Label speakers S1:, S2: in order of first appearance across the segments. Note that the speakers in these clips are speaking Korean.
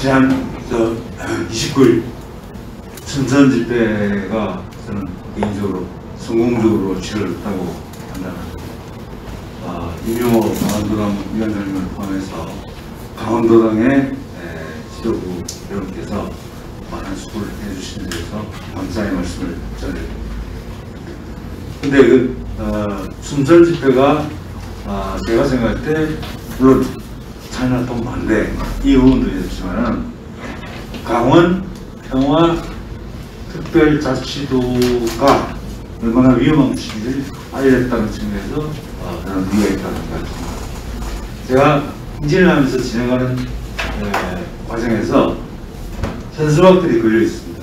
S1: 지난 29일 춘천 집회가 저는 개인적으로 성공적으로 치러졌다고 판단합니다. 이명호 강원도당 위원장님을 포함해서 강원도당의 지도부 여러분께서 많은 수고를 해주신 데서 감사의 말씀을 전해드립니다. 근데 춘천 집회가 제가 생각할 때 물론 차이나타운 반대 이 부분도 있었지만은 강원 평화 특별자치도가 얼마나 위험한 것인지를 알렸다는 측면에서 저는 의미가 있다고 생각합니다. 제가 행진을 하면서 진행하는 과정에서 현수막들이 걸려 있습니다.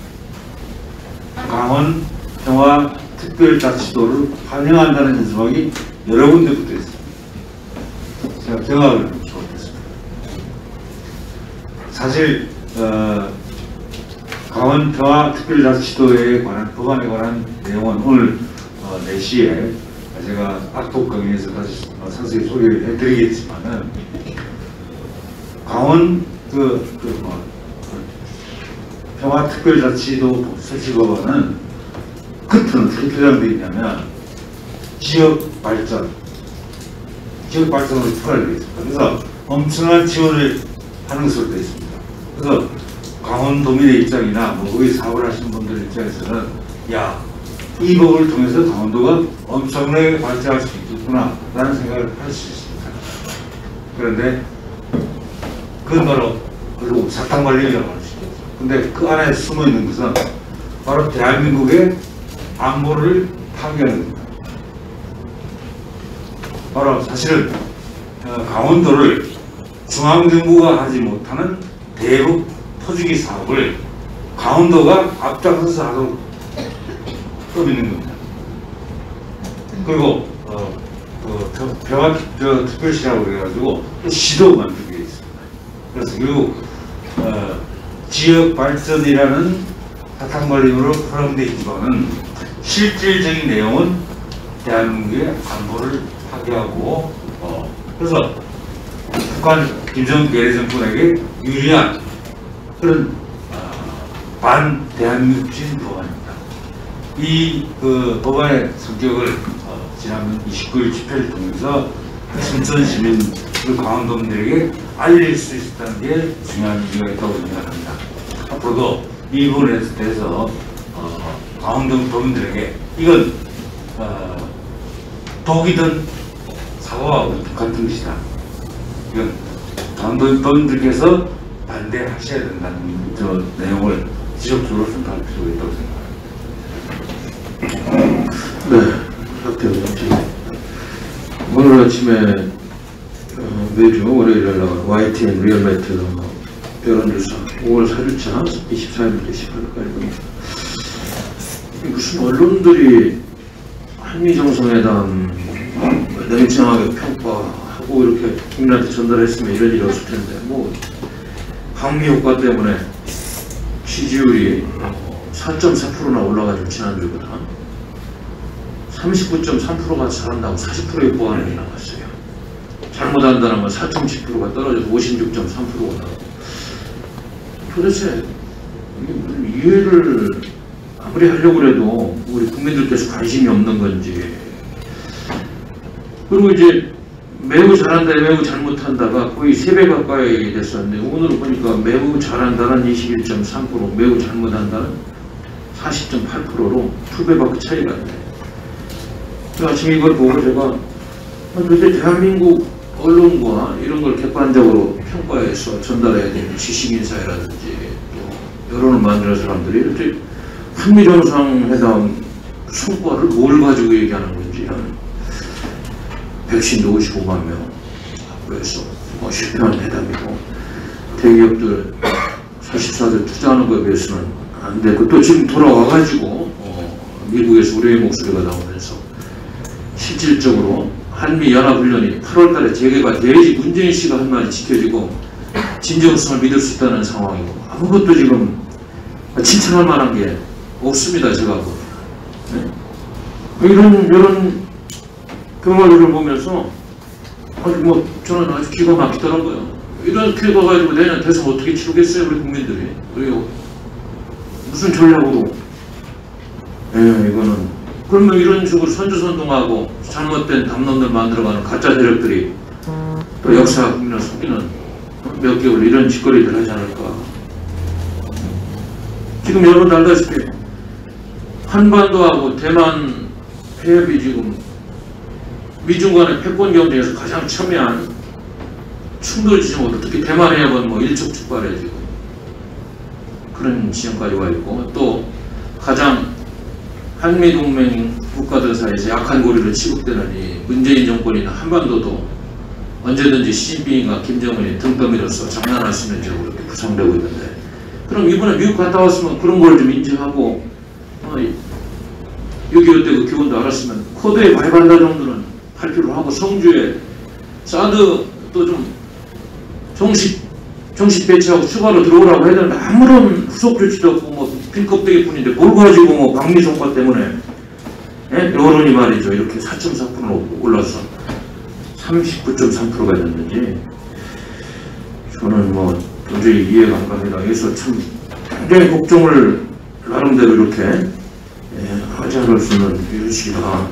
S1: 강원 평화 특별자치도를 환영한다는 현수막이 여러 군데 붙어 있습니다. 제가 경악을 주었습니다. 사실 강원 평화 특별자치도에 관한 법안에 관한 내용은 오늘 4시에 제가 악독 강의에서 다시 상세히 소개를 해드리겠지만은 강원 평화 특별자치도 설치법안은 끝은 어떻게 표장되어 있냐면 지역 발전으로 추가되어 있습니다. 그래서 엄청난 지원을 하는 것으로 되어 있습니다. 그래서 강원도민의 입장이나 거기 사업을 하시는 분들 입장에서는 이 법을 통해서 강원도가 엄청나게 발전할 수 있겠구나 라는 생각을 할 수 있습니다. 그런데 그건 바로 사탕발림이라고 할 수 있죠. 근데 그 안에 숨어 있는 것은 바로 대한민국의 안보를 파괴하는 겁니다. 바로 사실은 강원도를 중앙정부가 하지 못하는 대북 터주기 사업을 강원도가 앞장서서 하도록 떠있는 겁니다. 그리고 평화 특별시라고 그래가지고 시도 만들게 되어 있습니다. 그래서 결국 지역 발전이라는 사탕발림으로 포함되어 있지만은 실질적인 내용은 대한민국의 안보를 파괴하고 그래서 북한 김정은 괴뢰 정권에게 유리한 그런 반 대한민국주의 법안입니다. 이 법안의 성격을 지난 29일 집회를 통해서 춘천 시민 그리고 강원도민들에게 알릴 수 있었다는 게 중요한 이유가 있다고 생각합니다. 앞으로도 이 부분에 대해서 강원도민들에게 이건 독이든 사과와 같은 것이다. 이건 강원도민들께서 반대하셔야 된다는 내용을 지속적으로 선포할 필요가 있다고 생각합니다.
S2: 네, 박태호 의원님. 오늘 아침에 매주 월요일에 나온 YTN 리얼매트 여론조사 5월 4주차 24일부터 18일까지 무슨 언론들이 한미정상회담 냉정하게 평가하고 이렇게 국민한테 전달했으면 이런 일이 없을 텐데 방미 효과 때문에 지지율이 4.4%나 올라가지고 지난주보다 39.3%가 잘한다고 40%의 보완이 나왔어요. 잘못한다는 건 4.7%가 떨어져서 56.3%가 나오고 도대체 이해를 아무리 하려고 해도 우리 국민들께서 관심이 없는 건지 그리고 이제 매우 잘한다, 매우 잘못한다가 거의 3배 가까이 됐었는데 오늘 보니까 매우 잘한다는 21.3%, 매우 잘못한다는 40.8%로 2배밖에 차이가 안 나요. 아침에 이걸 보고 제가 도대체 대한민국 언론과 이런 걸 객관적으로 평가해서 전달해야 되는 지식인사회라든지 또 여론을 만드는 사람들이 이렇게 한미정상회담 성과를 뭘 가지고 얘기하는 건지 백신도 55만 명 그래서 실패한 회담이고 대기업들 44조 투자하는 거에 비해서는 안 되고 또 지금 돌아와가지고 미국에서 우려의 목소리가 나오면서 실질적으로 한미연합훈련이 8월 달에 재개가 돼야지 문재인 씨가 한 말이 지켜지고 진정성을 믿을 수 있다는 상황이고 아무것도 지금 칭찬할 만한 게 없습니다. 제가 이런 결과들을 보면서 저는 아주 기가 막히더라고요. 이렇게 가가지고 내년 대선 어떻게 치르겠어요, 우리 국민들이? 그리고 무슨 전략으로? 이거는. 그러면 이런 식으로 선주선동하고 잘못된 담론들 만들어가는 가짜 세력들이 또 역사 국민을 속이는 몇 개월 이런 짓거리들 하지 않을까. 지금 여러분 알다시피 한반도하고 대만 해협이 지금 미중 간의 패권 경쟁에서 가장 첨예한 충돌 지점으로 특히 대만 해협은 뭐 일촉즉발해 지금 그런 지점까지 와 있고 또 가장 한미 동맹 국가들 사이에서 약한 고리로 취급되는 이 문재인 정권이나 한반도도 언제든지 시진핑과 김정은이 등 떠밀어서 장난할 수 있는 지역으로 이렇게 구성되고 있는데 그럼 이번에 미국 갔다 왔으면 그런 걸 좀 인지하고 6.25 때 그 교훈도 알았으면 코드에 발반다 정도는 할 필요로 하고 성주에 사드 또 좀 정식 배치하고 추가로 들어오라고 해야 되는데 아무런 후속 조치도 없고 뭐 빈껍데기 뿐인데 뭘 가지고 뭐 방미 성과 때문에 여론이 말이죠 이렇게 4.4% 올라서 39.3%가 됐는지 저는 뭐 도저히 이해가 안 갑니다. 그래서 참 굉장히 걱정을 나름대로 이렇게 하지 않을 수는 이런 식이다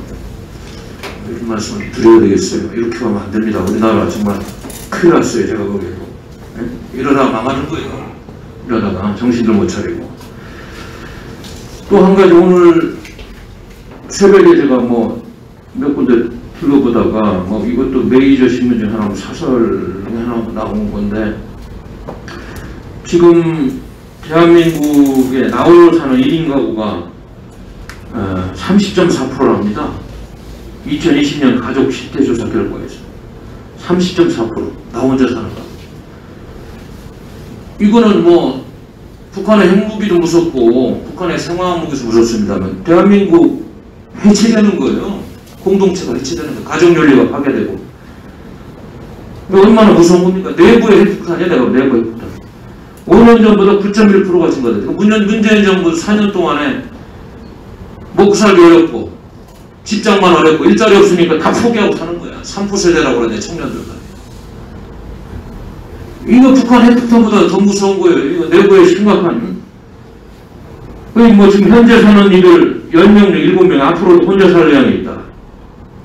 S2: 이런 말씀을 드려야 되겠어요. 이렇게 하면 안 됩니다. 우리나라 정말 큰일 났어요. 제가 보기에도 이러다가 망하는 거예요. 이러다가 정신도 못 차리고 또 한 가지 오늘 새벽에 제가 뭐 몇 군데 둘러보다가 뭐 이것도 메이저 신문 중 하나 사설 하나 나온 건데 지금 대한민국에 나홀로 사는 1인 가구가 30.4%랍니다. 2020년 가족 실태조사 결과에서 30.4% 나 혼자 사는 거. 이거는 뭐 북한의 핵무기도 무섭고 북한의 생화학무기도 무섭습니다만 대한민국 해체되는 거예요. 공동체가 해체되는 거예요. 가족연리가 파괴되고. 얼마나 무서운 겁니까? 내부의 핵폭탄이야. 내가 내부의 핵폭탄. 5년 전보다 9.1%가 증가됐고 문재인 정부 4년 동안에 먹고 살기 어렵고 직장만 어렵고 일자리 없으니까 다 포기하고 사는 거야. 3% 세대라고 그러네 청년들과. 이거 북한 핵폭탄보다 더 무서운 거예요. 이거 내부의 심각한. 뭐 지금 현재 사는 이들 10명 중 7명 앞으로도 혼자 살 의향이 있다.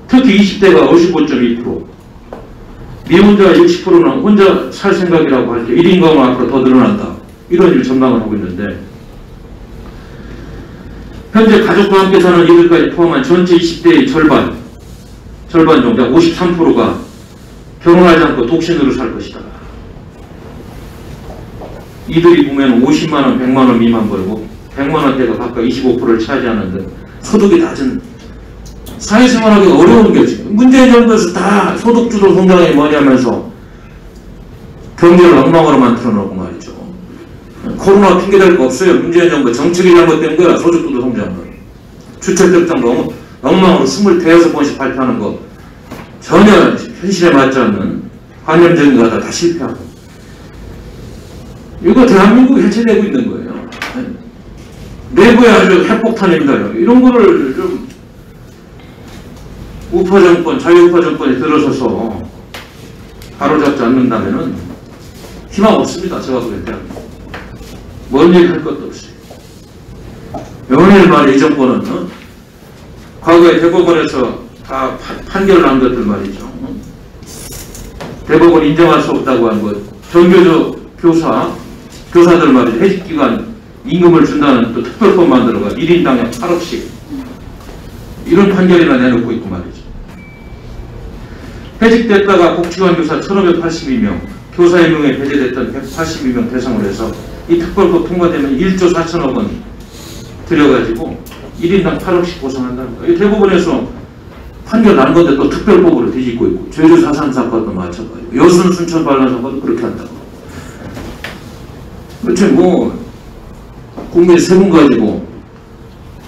S2: 특히 20대가 55.2%. 미혼자 60%는 혼자 살 생각이라고 할 때 1인 가구는 앞으로 더 늘어난다. 이런 일 전망을 하고 있는데 현재 가족과 함께 사는 이들까지 포함한 전체 20대의 절반 정도 53%가 결혼하지 않고 독신으로 살 것이다. 이들이 보면 50만원, 100만원 미만 벌고 100만원대가 각각 25%를 차지하는데 소득이 낮은 사회생활하기 어려운 게 지금 문재인 정부에서 다 소득주도 성장이 뭐냐면서 경제를 엉망으로 만들어 놓고 말이죠. 코로나 핑계댈 거 없어요. 문재인 정부 정책이 잘못된 거야. 소득주도 성장은. 주택협상도 엉망으로 25번씩 발표하는 거 전혀 현실에 맞지 않는 관념적인 거다 다 실패하고. 이거 대한민국이 해체되고 있는 거예요. 내부에 아주 핵폭탄입니다. 이런 거를 좀 우파 정권, 자유우파 정권이 들어서서 바로잡지 않는다면은 희망 없습니다. 제가 보기엔 대한민국. 뭔 일 할 것도 없어요. 연일 말이 이 정권은 과거에 대법원에서 다 판결을 난 것들 말이죠. 대법원 인정할 수 없다고 한 것, 전교조 교사들 말이죠. 해직기간 임금을 준다는 또 특별법 만들어가 1인당 약 8억씩 이런 판결이나 내놓고 있고 말이죠. 해직됐다가 복지관 교사 1582명, 교사 임용에 배제됐던 182명 대상으로 해서 이 특별법 통과되면 1조 4천억 원 들여가지고 1인당 8억씩 보상한다는 거예요. 대법원에서 판결 난 건데 또 특별법으로 뒤집고 있고 제주 4.3 사건도 마찬가지고 여순 순천 반란 사건도 그렇게 한다고. 그렇죠. 뭐 국민 세 분 가지고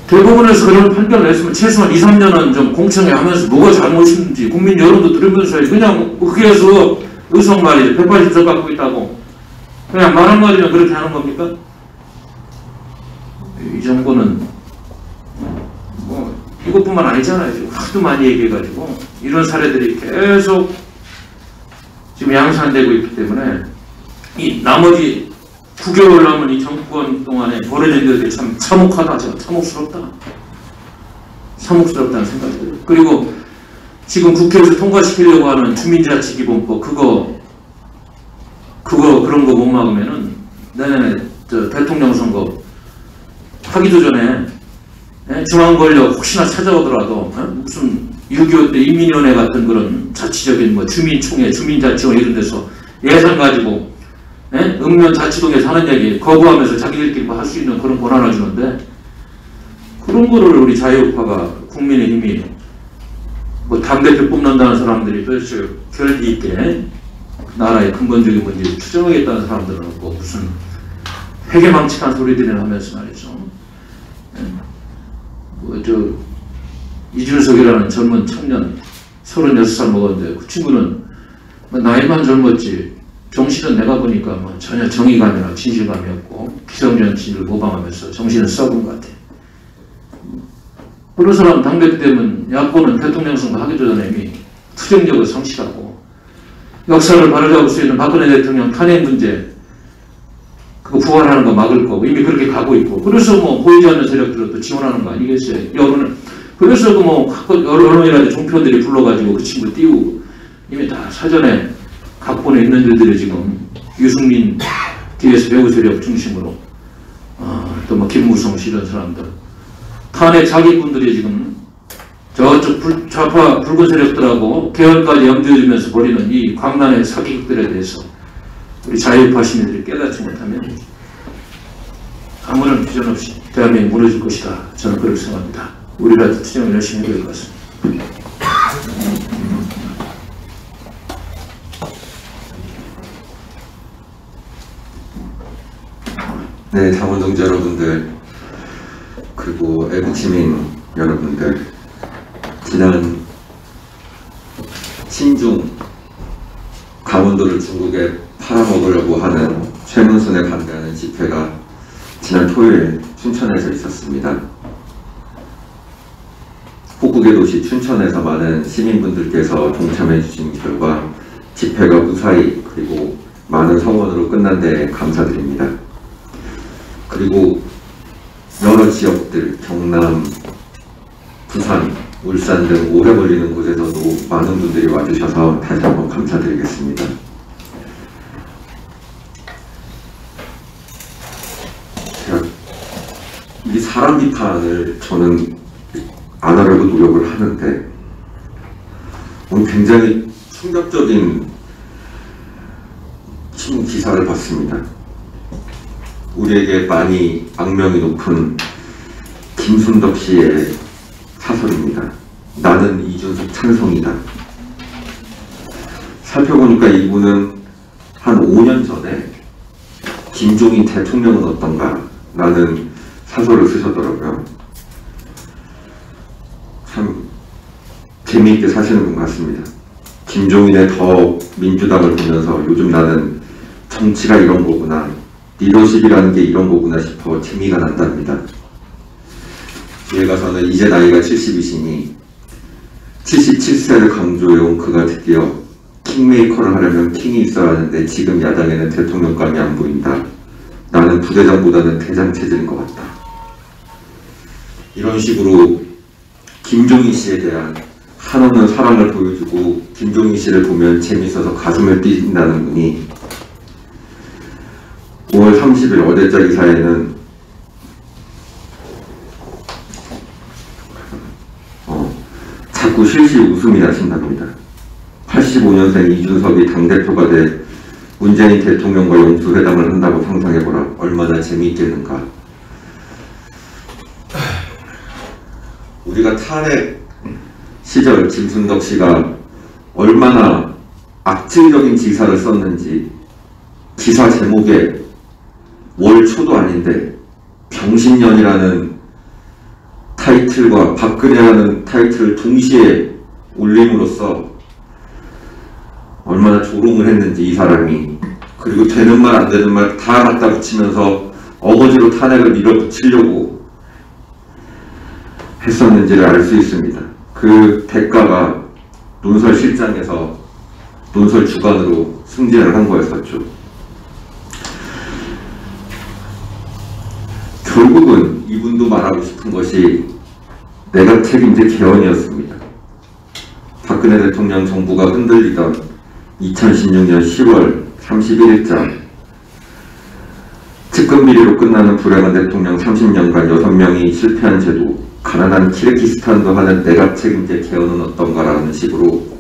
S2: 대법원에서 그런 판결을 냈으면 최소한 2, 3년은 좀 공청회 하면서 뭐가 잘못인지 국민 여론도 들으면서 그냥 의회에서 의석 말이죠. 180석 갖고 있다고 그냥 말 한마디면 그렇게 하는 겁니까? 이 정부는 뭐 이것뿐만 아니잖아요. 지금 하도 많이 얘기해가지고 이런 사례들이 계속 지금 지금 양산되고 있기 때문에 이 나머지 9개월 남은 이 정권 동안에 벌어진 것들이 참 참혹하다, 제가 참혹스럽다. 참혹스럽다는 생각이 들어요. 그리고 지금 국회에서 통과시키려고 하는 주민자치기본법 그런 거 못 막으면은 내년에 대통령 선거 하기도 전에 중앙 권력 혹시나 찾아오더라도 무슨 6.25 때 인민위원회 같은 그런 자치적인 뭐 주민총회, 주민자치원 이런 데서 예산 가지고 읍면자치동에서 하는 얘기 거부하면서 자기들끼리 할 수 있는 그런 권한을 주는데 그런 거를 우리 자유우파가 국민의힘이 뭐 당대표 뽑는다는 사람들이 도대체 결기 있게 나라의 근본적인 문제를 추정하겠다는 사람들은 뭐 무슨 회개망측한 소리들을 하면서 말이죠. 이준석이라는 젊은 청년 36살 먹었는데 그 친구는 뭐 나이만 젊었지 정신은 내가 보니까 뭐 전혀 정의감이나 진실감이 없고 기성정치를 모방하면서 정신을 썩은 것 같아. 그런 사람 당대표 되면 야권은 대통령 선거 하기도 전에 이미 투쟁력을 상실하고 역사를 바로잡을 수 있는 박근혜 대통령 탄핵 문제 그거 부활하는 거 막을 거고 이미 그렇게 가고 있고 그래서 뭐 보이지 않는 세력들을 또 지원하는 거 아니겠어요? 여론을 그래서 그 뭐 언론이라든지 종편들이 불러가지고 그 친구 띄우고 이미 다 사전에 각본에 있는 일들이 지금 유승민 뒤에서 배우 세력 중심으로 또 뭐 김무성 씨 이런 사람들 탄핵 사기꾼들이 지금 저쪽 좌파 붉은 세력들하고 개헌까지 염두에 두면서 벌이는 이 광란의 사기극들에 대해서 우리 자유우파 시민들이 깨닫지 못하면 아무런 비전 없이 대한민국이 무너질 것이다. 저는 그렇게 생각합니다. 우리라도 투쟁을 열심히 해야 될 것 같습니다.
S3: 네, 당원동지 여러분들 그리고 애국시민 여러분들 지난 신중 강원도를 중국에 팔아먹으려고 하는 최문순에 반대하는 집회가 지난 토요일 춘천에서 있었습니다. 호국의 도시 춘천에서 많은 시민분들께서 동참해 주신 결과 집회가 무사히 그리고 많은 성원으로 끝난 데 감사드립니다. 그리고 여러 지역들, 경남, 부산, 울산 등 오래 걸리는 곳에서도 많은 분들이 와주셔서 다시 한번 감사드리겠습니다. 이 사람 비판을 저는 안 하려고 노력을 하는데 오늘 굉장히 충격적인 기사를 봤습니다. 우리에게 많이 악명이 높은 김순덕 씨의 사설입니다. 나는 이준석 찬성이다. 살펴보니까 이분은 한 5년 전에 김종인 대통령은 어떤가 라는 사설을 쓰셨더라고요. 참 재미있게 사시는 분 같습니다. 김종인의 더 민주당을 보면서 요즘 나는 정치가 이런 거구나, 리더십이라는 게 이런 거구나 싶어 재미가 난답니다. 뒤에 가서는 이제 나이가 70이시니 77세를 강조해온 그가 드디어 킹메이커를 하려면 킹이 있어야 하는데 지금 야당에는 대통령감이 안 보인다. 나는 부대장보다는 대장 체질인 것 같다. 이런 식으로 김종인 씨에 대한 한없는 사랑을 보여주고 김종인 씨를 보면 재밌어서 가슴을 뛴다는 분이 5월 30일 어제자 기사에는 자꾸 실실 웃음이 나신답니다. 85년생 이준석이 당대표가 돼 문재인 대통령과 영수회담을 한다고 상상해보라. 얼마나 재미있겠는가. 우리가 탄핵 시절 김순덕 씨가 얼마나 악질적인 기사를 썼는지 기사 제목에 월 초도 아닌데 병신년이라는 타이틀과 박근혜라는 타이틀을 동시에 올림으로써 얼마나 조롱을 했는지 이 사람이, 그리고 되는 말 안 되는 말 다 갖다 붙이면서 어거지로 탄핵을 밀어붙이려고 했었는지를 알 수 있습니다. 그 대가가 논설실장에서 논설 주관으로 승진을 한 거였었죠. 결국은 이분도 말하고 싶은 것이 내각 책임제 개헌이었습니다. 박근혜 대통령 정부가 흔들리던 2016년 10월 31일자 측근 비리로 끝나는 불행한 대통령 30년간 6명이 실패한 제도, 가난한 키르기스탄도 하는 내각 책임제 개헌은 어떤가라는 식으로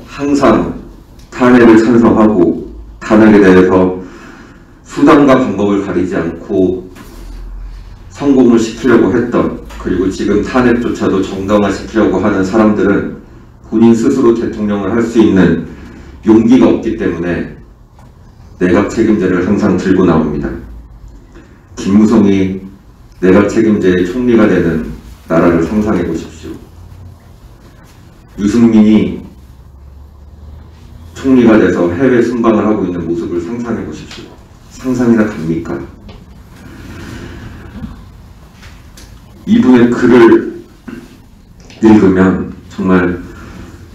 S3: 항상 탄핵을 찬성하고 탄핵에 대해서 수단과 방법을 가리지 않고 성공을 시키려고 했던, 그리고 지금 탄핵조차도 정당화시키려고 하는 사람들은 본인 스스로 대통령을 할 수 있는 용기가 없기 때문에 내각 책임제를 항상 들고 나옵니다. 김무성이 내각 책임제의 총리가 되는 나라를 상상해 보십시오. 유승민이 총리가 돼서 해외 순방을 하고 있는 모습을 상상해 보십시오. 상상이나 갑니까? 이분의 글을 읽으면 정말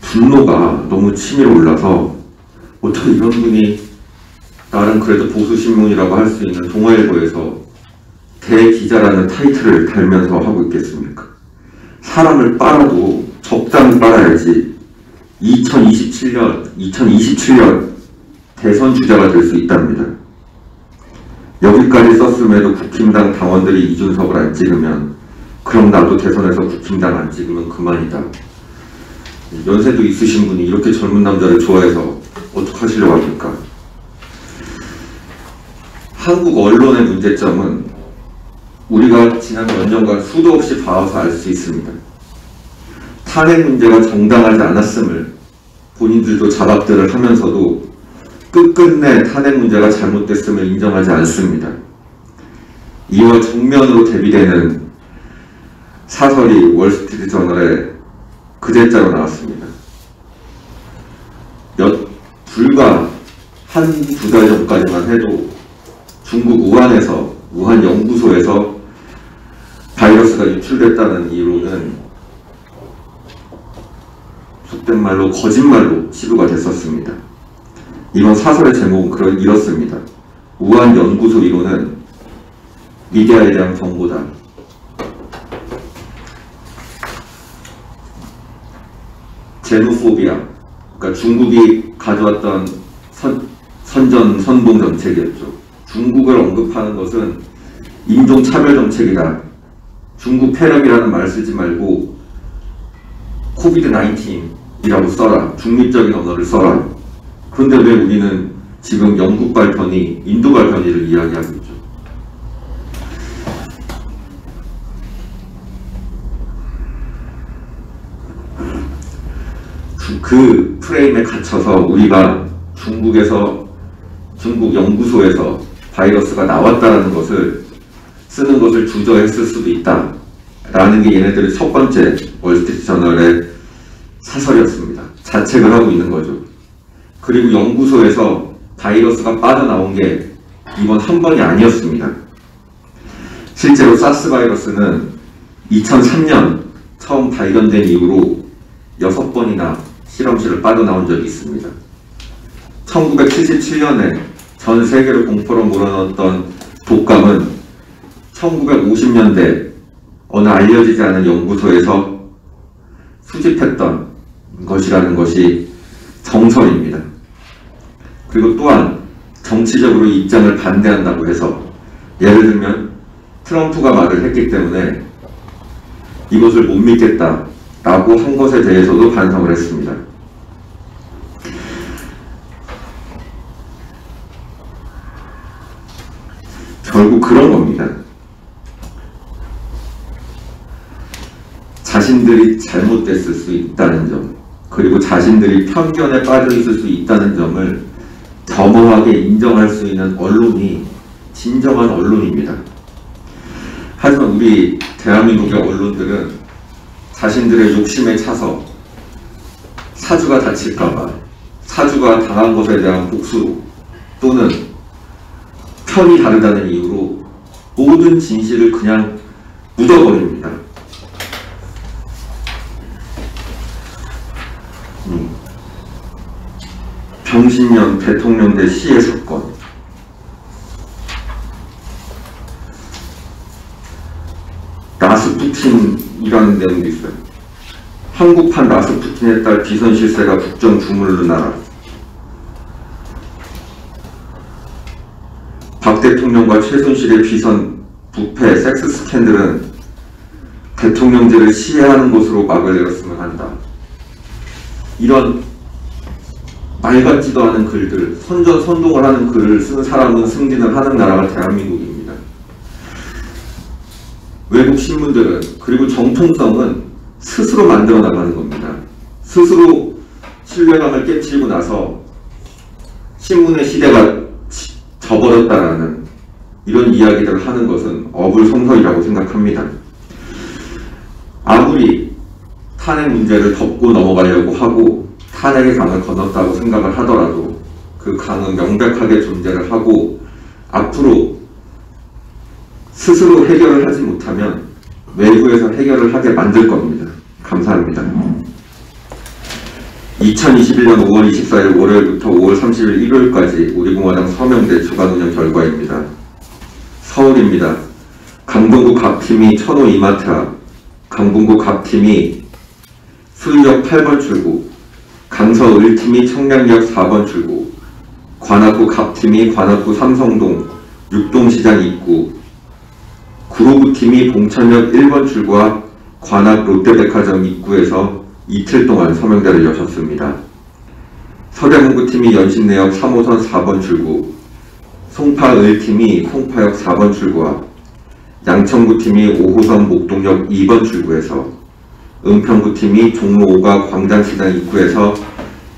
S3: 분노가 너무 치밀어 올라서 어떻게 이런 분이 나름 그래도 보수신문이라고 할 수 있는 동아일보에서 대기자라는 타이틀을 달면서 하고 있겠습니까? 사람을 빨아도 적당히 빨아야지 2027년 대선 주자가 될 수 있답니다. 여기까지 썼음에도 국힘당 당원들이 이준석을 안 찍으면 그럼 나도 대선에서 국힘당 안 찍으면 그만이다. 연세도 있으신 분이 이렇게 젊은 남자를 좋아해서 어떡하시려고 합니까? 한국 언론의 문제점은 우리가 지난 몇 년간 수도 없이 봐와서 알 수 있습니다. 탄핵 문제가 정당하지 않았음을 본인들도 자각들을 하면서도 끝끝내 탄핵 문제가 잘못됐음을 인정하지 않습니다. 이와 정면으로 대비되는 사설이 월스트리트저널에 그제자로 나왔습니다. 불과 한두 달 전까지만 해도 중국 우한 연구소에서 바이러스가 유출됐다는 이유로는 속된 말로 거짓말로 치부가 됐었습니다. 이번 사설의 제목은 이렇습니다. 우한 연구소 이론은 미디어에 대한 경고다. 제노포비아, 그러니까 중국이 가져왔던 선전 정책이었죠. 중국을 언급하는 것은 인종차별 정책이다. 중국 폐렴이라는 말 쓰지 말고 코비드-19이라고 써라. 중립적인 언어를 써라. 그런데 왜 우리는 지금 영국 발편이 인도 발편이를 이야기하고 있죠? 그 프레임에 갇혀서 우리가 중국 연구소에서 바이러스가 나왔다는 것을 쓰는 것을 주저했을 수도 있다 라는 게 얘네들의 첫 번째 월스트리트저널의 사설이었습니다. 자책을 하고 있는 거죠. 그리고 연구소에서 바이러스가 빠져나온 게 이번 한 번이 아니었습니다. 실제로 사스 바이러스는 2003년 처음 발견된 이후로 6번이나 실험실을 빠져나온 적이 있습니다. 1977년에 전 세계를 공포로 몰아넣었던 독감은 1950년대 어느 알려지지 않은 연구소에서 수집했던 것이라는 것이 정설입니다. 그리고 또한 정치적으로 입장을 반대한다고 해서, 예를 들면 트럼프가 말을 했기 때문에 이것을 못 믿겠다라고 한 것에 대해서도 반성을 했습니다. 결국 그런 겁니다. 자신들이 잘못됐을 수 있다는 점, 그리고 자신들이 편견에 빠져 있을 수 있다는 점을 겸허하게 인정할 수 있는 언론이 진정한 언론입니다. 하지만 우리 대한민국의 언론들은 자신들의 욕심에 차서 사주가 다칠까봐, 사주가 당한 것에 대한 복수로, 또는 편이 다르다는 이유로 모든 진실을 그냥 묻어버립니다. 경신년 대통령대 시해 사건, 라스푸틴이라는 내용도 있어요. 한국판 라스푸틴의 딸 비선 실세가 국정 주물르 나라, 박 대통령과 최순실의 비선 부패 섹스 스캔들은 대통령제를 시해하는 것으로 막을 내렸으면 한다. 이런 말 같지도 않은 글들, 선전선동을 하는 글을 쓴 사람은 승진을 하는 나라가 대한민국입니다. 외국 신문들은, 그리고 정통성은 스스로 만들어 나가는 겁니다. 스스로 신뢰감을 깨치고 나서 신문의 시대가 져버렸다라는 이런 이야기들을 하는 것은 어불성설이라고 생각합니다. 아무리 탄핵 문제를 덮고 넘어가려고 하고 탄핵의 강을 건넜다고 생각을 하더라도 그 강은 명백하게 존재를 하고 앞으로 스스로 해결을 하지 못하면 외부에서 해결을 하게 만들 겁니다. 감사합니다. 2021년 5월 24일 월요일부터 5월 30일 일요일까지 우리공화당 서명대 주간 운영 결과입니다. 서울입니다. 강북구 갑팀이 천호 이마트 앞, 강북구 갑팀이 수의역 8번 출구, 강서 을팀이 청량역 4번 출구, 관악구 갑팀이 관악구 삼성동 6동시장 입구, 구로구팀이 봉천역 1번 출구 앞 관악 롯데백화점 입구에서 이틀 동안 서명대를 여셨습니다. 서대문구팀이 연신내역 3호선 4번 출구, 송파을팀이 송파역 4번 출구 앞, 양천구팀이 5호선 목동역 2번 출구에서, 은평구팀이 종로 5가 광장시장 입구에서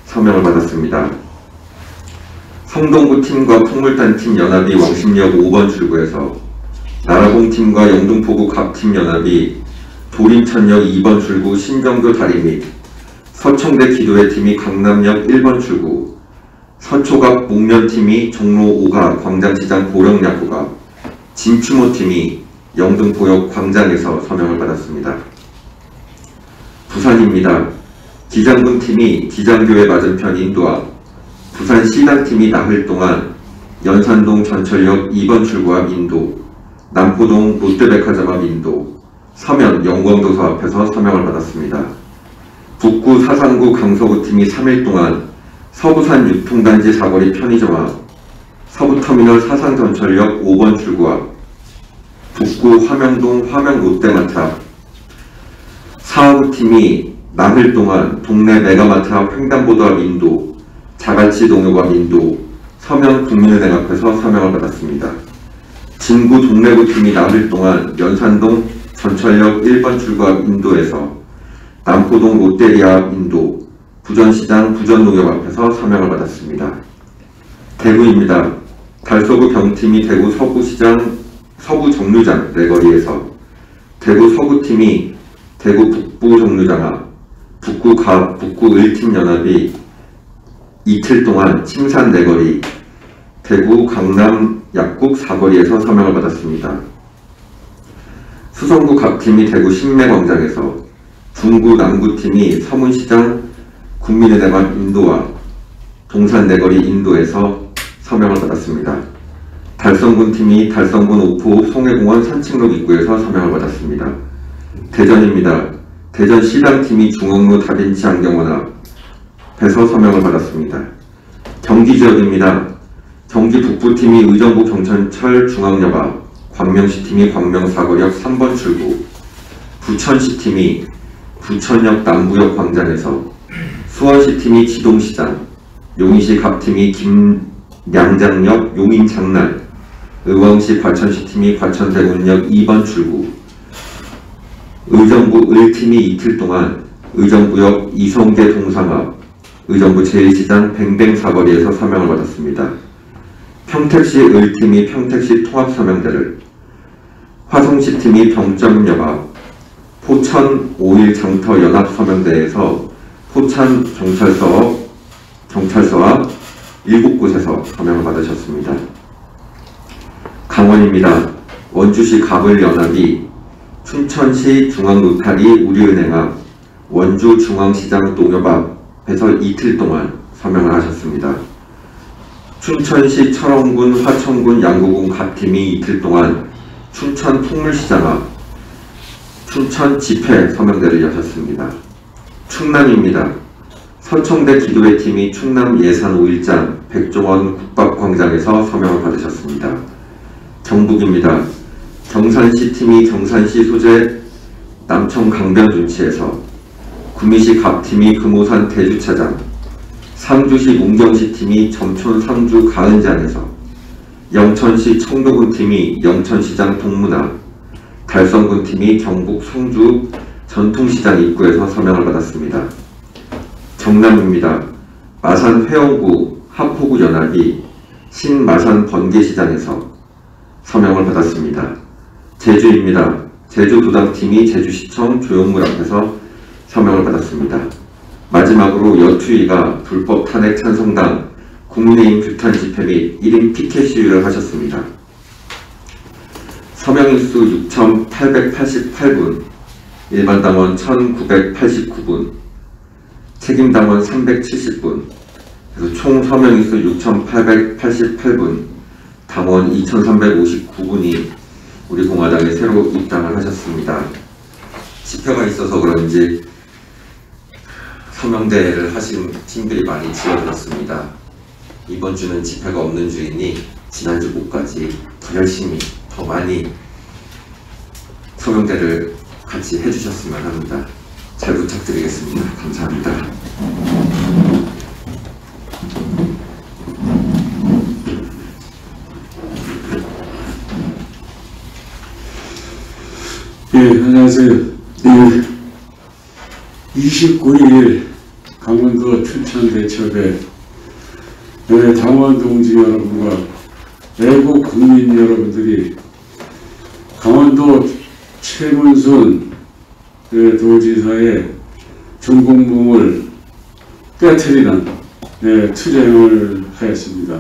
S3: 서명을 받았습니다. 성동구팀과 풍물단팀 연합이 왕십역 5번 출구에서, 나라공팀과 영등포구 갑팀 연합이 도림천역 2번 출구 신정교 다리 및 서청대 기도회팀이 강남역 1번 출구, 서초갑 목련팀이 종로 5가 광장시장 보령야구가, 진추모팀이 영등포역 광장에서 서명을 받았습니다. 부산입니다. 기장군팀이 기장교회 맞은편 인도 앞, 부산시당팀이 나흘 동안 연산동 전철역 2번 출구 앞 인도, 남포동 롯데백화점 앞 인도, 서면 영광도서 앞에서 서명을 받았습니다. 북구 사상구 강서구팀이 3일 동안 서부산 유통단지 사거리 편의점 앞, 서부터미널 사상전철역 5번 출구 앞, 북구 화명동 화명 롯데마트 앞, 사하구팀이 나흘 동안 동네 메가마트 앞 횡단보도 앞 인도, 자갈치 동역 앞 인도, 서면 국민은행 앞에서 서명을 받았습니다. 진구 동래구팀이 나흘 동안 연산동 전철역 1번 출구 앞 인도에서, 남포동 롯데리아 앞 인도, 부전시장 부전농협 앞에서 서명을 받았습니다. 대구입니다. 달서구 병팀이 대구 서구시장 서구정류장 내거리에서, 대구 서구팀이 대구 북부정류장 앞, 북구 갑 북구 을팀 연합이 이틀 동안 침산 내거리, 대구 강남 약국 사거리에서 서명을 받았습니다. 수성구 갑팀이 대구 신매광장에서, 중구 남구팀이 서문시장 국민의당 앞 인도와 동산 내거리 인도에서 서명을 받았습니다. 달성군팀이 달성군 오포 송해공원 산책로 입구에서 서명을 받았습니다. 대전입니다. 대전시당팀이 중흥로 다빈치 안경원 앞에서 서명을 받았습니다. 경기지역입니다. 경기 북부팀이 의정부 경천철 중앙역 앞, 광명시팀이 광명사거리역 3번 출구, 부천시팀이 부천역 남부역 광장에서, 수원시팀이 지동시장, 용인시 갑팀이 김양장역 용인장날, 의왕시 과천시팀이 과천대군역 2번 출구, 의정부 을팀이 이틀 동안 의정부역 이성계 동상 앞, 의정부 제1시장 뱅뱅 사거리에서 서명을 받았습니다. 평택시 을팀이 평택시 통합서명대를, 화성시팀이 병점역 앞, 포천 5.1 장터 연합서명대에서 포천 경찰서 앞 7곳에서 서명을 받으셨습니다. 강원입니다. 원주시 갑을연합이 춘천시 중앙노타리 우리은행 앞, 원주중앙시장 농협 앞에서 이틀 동안 서명을 하셨습니다. 춘천시 철원군, 화천군, 양구군 각 팀이 이틀 동안 춘천 풍물시장 앞 춘천 집회 서명대를 여셨습니다. 충남입니다. 서청대 기도회 팀이 충남 예산 5일장 백종원 국밥광장에서 서명을 받으셨습니다. 경북입니다. 경산시 팀이 경산시 소재 남청 강변둔치에서, 구미시 갑팀이 금오산 대주차장, 상주시 문경시 팀이 점촌 상주 가은장에서, 영천시 청도군 팀이 영천시장 동문화, 달성군 팀이 경북 성주 전통시장 입구에서 서명을 받았습니다. 경남입니다. 마산 회원구 하포구 연합이 신마산 번개시장에서 서명을 받았습니다. 제주입니다. 제주도당팀이 제주시청 조형물 앞에서 서명을 받았습니다. 마지막으로 여투이가 불법 탄핵 찬성당 국민의힘 규탄 집회 및 1인 피켓 시위를 하셨습니다. 서명인수 6,888분, 일반당원 1,989분, 책임당원 370분, 그래서 총 서명인수 6,888분, 당원 2,359분이 우리 공화당에 새로 입당을 하셨습니다. 집회가 있어서 그런지 서명대를 하신 팀들이 많이 줄어들었습니다. 이번 주는 집회가 없는 주이니 지난주까지 더 열심히, 더 많이 서명대를 같이 해주셨으면 합니다. 잘 부탁드리겠습니다. 감사합니다.
S4: 예, 안녕하세요. 29일 강원도 춘천대첩에 당원 동지 여러분과 애국 국민 여러분들이 강원도 최문순 도지사의 준공봉을 깨트리는 투쟁을 하였습니다.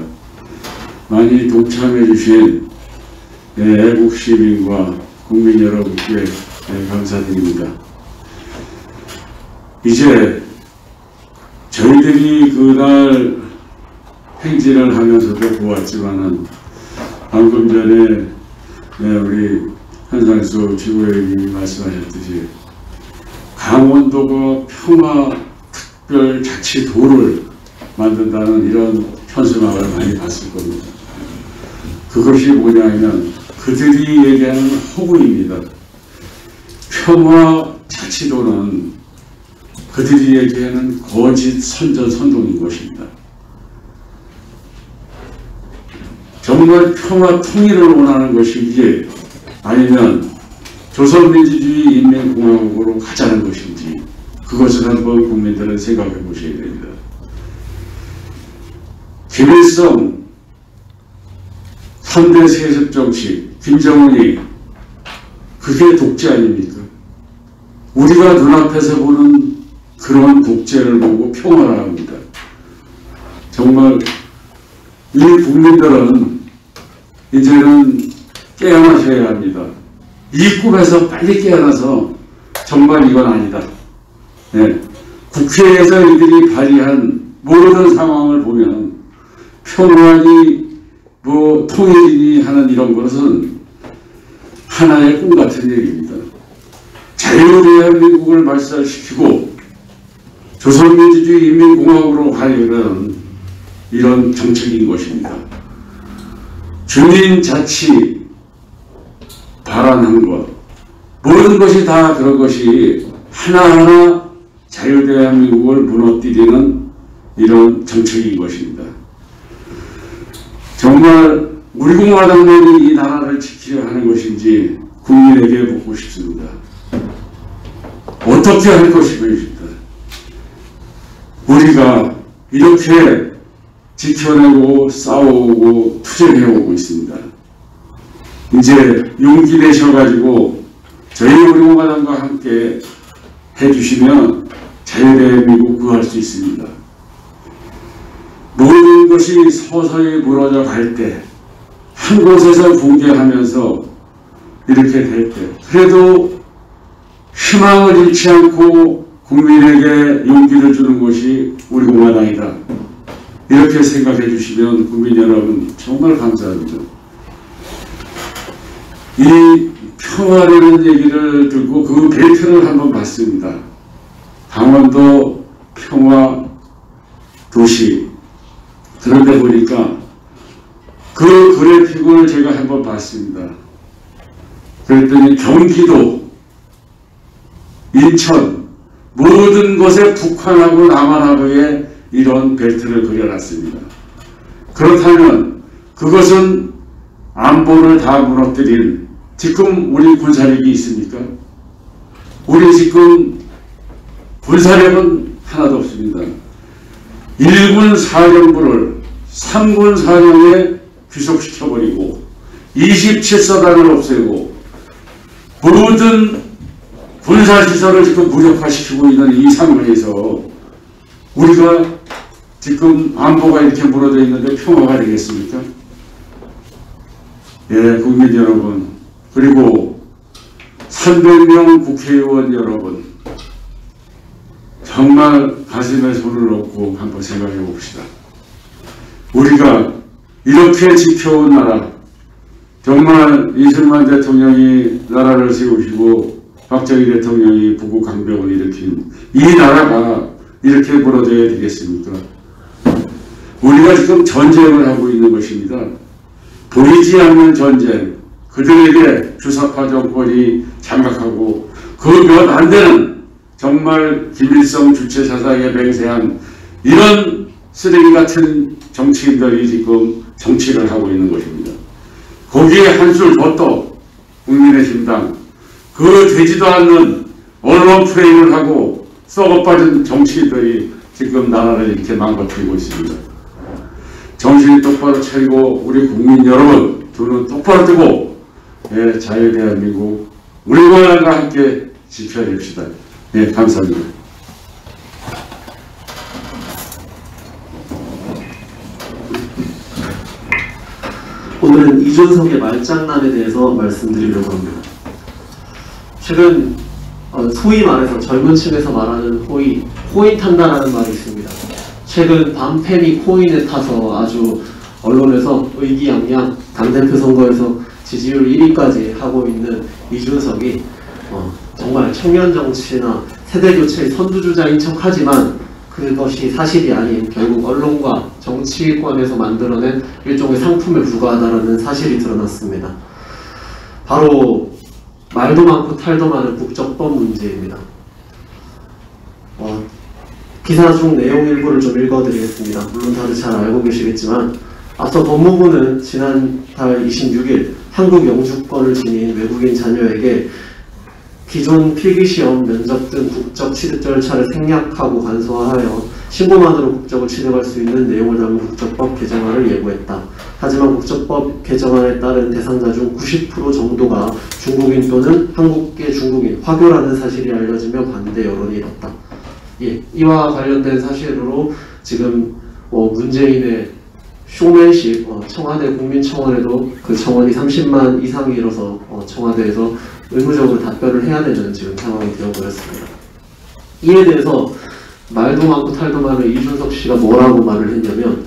S4: 많이 동참해 주신 애국 시민과 국민 여러분께 감사드립니다. 이제 저희들이 그날 행진을 하면서도 보았지만은 방금 전에 우리 한상수 지구회장님이 말씀하셨듯이 강원도가 평화특별자치도를 만든다는 이런 현수막을 많이 봤을 겁니다. 그것이 뭐냐면 그들이 얘기하는 허구입니다. 평화자치도는 그들이 얘기하는 거짓 선전선동인 것입니다. 정말 평화 통일을 원하는 것인지 아니면 조선민주주의 인민공화국으로 가자는 것인지 그것을 한번 국민들은 생각해 보셔야 됩니다. 김일성 3대 세습 정치, 김정은이 그게 독재 아닙니까? 우리가 눈앞에서 보는 그런 독재를 보고 평화를 합니다. 정말 이 국민들은 이제는 깨어나셔야 합니다. 이 꿈에서 빨리 깨어나서 정말 이건 아니다. 국회에서 이들이 발의한 모든 상황을 보면 평화니 통일이니 하는 이런 것은 하나의 꿈 같은 얘기입니다. 자유대한민국을 발달시키고 조선민주주의 인민공화국으로 가려는 이런 정책인 것입니다. 주민자치 발언한 것 모든 것이 다 그런 것이 하나하나 자유대한민국을 무너뜨리는 이런 정책인 것입니다. 정말 우리 공화당만이 이 나라를 지키려 하는 것인지 국민에게 묻고 싶습니다. 어떻게 할 것인가? 우리가 이렇게 지켜내고 싸우고 투쟁해오고 있습니다. 이제 용기 내셔가지고 저희 우리 공화당과 함께 해주시면 자유대한민국 구할 수 있습니다. 모든 것이 서서히 무너져 갈 때, 한 곳에서 붕괴하면서 이렇게 될 때, 그래도 희망을 잃지 않고 국민에게 용기를 주는 것이 우리 공화당이다. 이렇게 생각해 주시면 국민 여러분 정말 감사합니다. 이 평화라는 얘기를 듣고 그 벨트를 한번 봤습니다. 강원도 평화 도시. 그런데 보니까 그 그래픽을 제가 한번 봤습니다. 그랬더니 경기도, 인천 모든 곳에 북한하고 남한하고의 이런 벨트를 그려놨습니다. 그렇다면 그것은 안보를 다 무너뜨린 지금 우리 군사력이 있습니까? 우리 지금 군사력은 하나도 없습니다. 1군 사령부를 3군 사령에 귀속시켜버리고 27사단을 없애고 모든 군사시설을 지금 무력화시키고 있는 이 상황에서 우리가 지금 안보가 이렇게 무너져 있는데 평화가 되겠습니까? 예, 국민 여러분, 그리고 300명 국회의원 여러분, 정말 가슴에 손을 얹고 한번 생각해 봅시다. 우리가 이렇게 지켜온 나라, 정말 이승만 대통령이 나라를 세우시고 박정희 대통령이 부국 강병을 일으킨 이 나라가 이렇게 무너져야 되겠습니까? 우리가 지금 전쟁을 하고 있는 것입니다. 보이지 않는 전쟁, 그들에게 주사파 정권이 장악하고 그 몇 안 되는 정말 김일성 주체 사상에 맹세한 이런 쓰레기 같은 정치인들이 지금 정치를 하고 있는 것입니다. 거기에 한술 더 국민의힘당, 그 되지도 않는 언론 프레임을 하고 썩어빠진 정치인들이 지금 나라를 이렇게 망가뜨리고 있습니다. 정신 똑바로 차리고 우리 국민 여러분 두 눈 똑바로 뜨고 예, 자유 대한민국 우리와 함께 지켜냅시다. 예, 감사합니다.
S5: 오늘은 이준석의 말장난에 대해서 말씀드리려고 합니다. 최근 소위 말해서 젊은 층에서 말하는 코인 탄다라는 말이 있습니다. 최근 밤펜이 코인에 타서 아주 언론에서 의기양양 당대표 선거에서 지지율 1위까지 하고 있는 이준석이 정말 청년 정치나 세대 교체의 선두주자인 척하지만 그것이 사실이 아닌 결국 언론과 정치권에서 만들어낸 일종의 상품에 불과하다는 사실이 드러났습니다. 바로 말도 많고 탈도 많은 국적법 문제입니다. 기사 중 내용 일부를 좀 읽어드리겠습니다. 물론 다들 잘 알고 계시겠지만 앞서 법무부는 지난달 26일 한국 영주권을 지닌 외국인 자녀에게 기존 필기시험, 면접 등 국적 취득 절차를 생략하고 간소화하여 신고만으로 국적을 취득할 수 있는 내용을 담은 국적법 개정안을 예고했다. 하지만 국적법 개정안에 따른 대상자 중 90% 정도가 중국인 또는 한국계 중국인, 화교라는 사실이 알려지며 반대 여론이 일었다. 예, 이와 관련된 사실으로 지금 문재인의 쇼맨십, 청와대 국민청원에도 그 청원이 30만 이상이 일어서 청와대에서 의무적으로 답변을 해야 되는 지금 상황이 되어버렸습니다. 이에 대해서 말도 많고 탈도 많은 이준석 씨가 뭐라고 말을 했냐면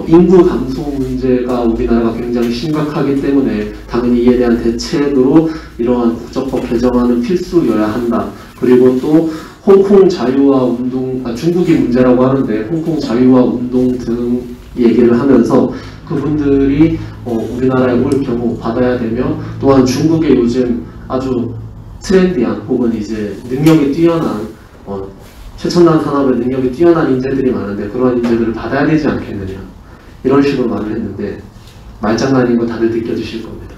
S5: 인구 감소 문제가 우리나라가 굉장히 심각하기 때문에 당연히 이에 대한 대책으로 이러한 국적법 개정안은 필수여야 한다. 그리고 또 홍콩 자유화 운동, 중국이 문제라고 하는데 홍콩 자유화 운동 등 얘기를 하면서 그분들이 우리나라에 올 경우 받아야 되며 또한 중국의 요즘 아주 트렌디한 혹은 이제 능력이 뛰어난 최첨단 산업의 능력이 뛰어난 인재들이 많은데 그런 인재들을 받아야 되지 않겠느냐 이런 식으로 말을 했는데 말장난인 거 다들 느껴지실 겁니다.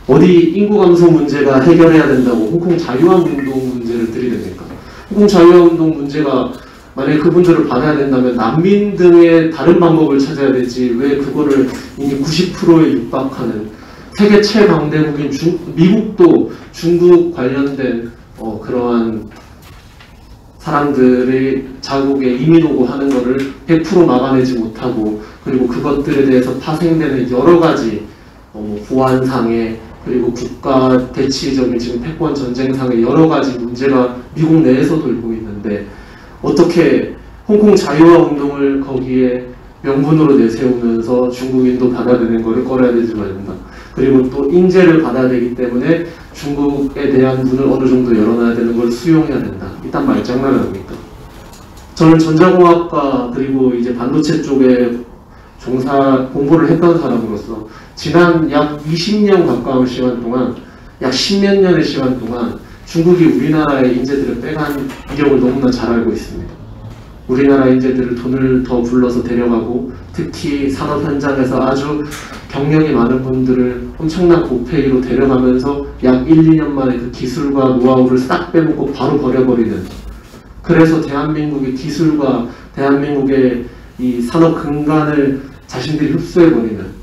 S5: 어디 인구 감소 문제가 해결해야 된다고 홍콩 자유화 운동 문제를 들이댑니까? 홍콩 자유화 운동 문제가 만약에 그분들을 받아야 된다면 난민 등의 다른 방법을 찾아야 되지 왜 그거를 이미 90%에 육박하는 세계 최강대국인 미국도 중국 관련된 그러한 사람들이 자국에 이민 오고 하는 것을 100% 막아내지 못하고 그리고 그것들에 대해서 파생되는 여러 가지 보안상의 그리고 국가 대치적인 지금 패권 전쟁상의 여러 가지 문제가 미국 내에서 돌고 있는데 어떻게 홍콩 자유화 운동을 거기에 명분으로 내세우면서 중국인도 받아들이는 거를 꺼려야 되지 말는다. 그리고 또 인재를 받아야 되기 때문에 중국에 대한 문을 어느 정도 열어놔야 되는 걸 수용해야 된다. 이딴 말장난을 합니까? 저는 전자공학과 그리고 이제 반도체 쪽에 공부를 했던 사람으로서 지난 약 20년 가까운 시간 동안, 약 10몇 년의 시간 동안 중국이 우리나라의 인재들을 빼간 이력을 너무나 잘 알고 있습니다. 우리나라 인재들을 돈을 더 불러서 데려가고, 특히 산업 현장에서 아주 경력이 많은 분들을 엄청난 고페이로 데려가면서 약 1, 2년 만에 그 기술과 노하우를 싹 빼먹고 바로 버려버리는, 그래서 대한민국의 기술과 대한민국의 이 산업 근간을 자신들이 흡수해버리는